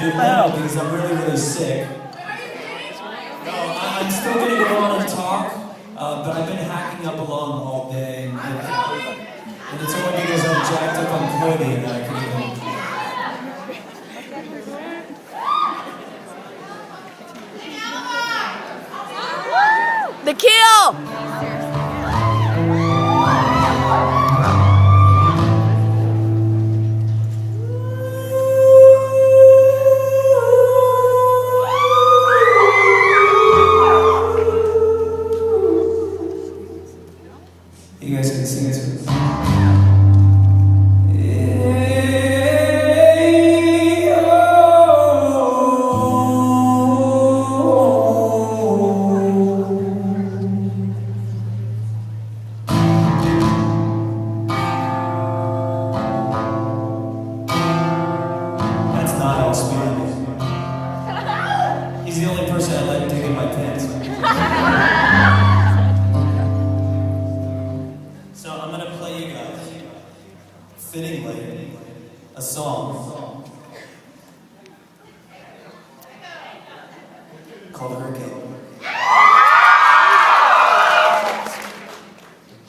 do now because I'm really, really sick. I'm still going to go on and talk, but I've been hacking up a lung all day. And it's only because I'm jacked up on codeine that I can even... The kill! You guys can sing it with me. That's not how Spear. He's the only person I let dig in my pants. So I'm gonna play you guys, fittingly, a song called Hurricane.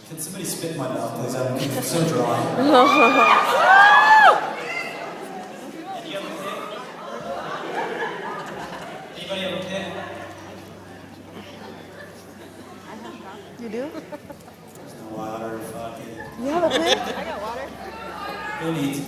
Can somebody spit in my mouth, please? I'm so dry. Anybody have a pick? You do? Water, fuck it. You have a pen? I got water. Who needs?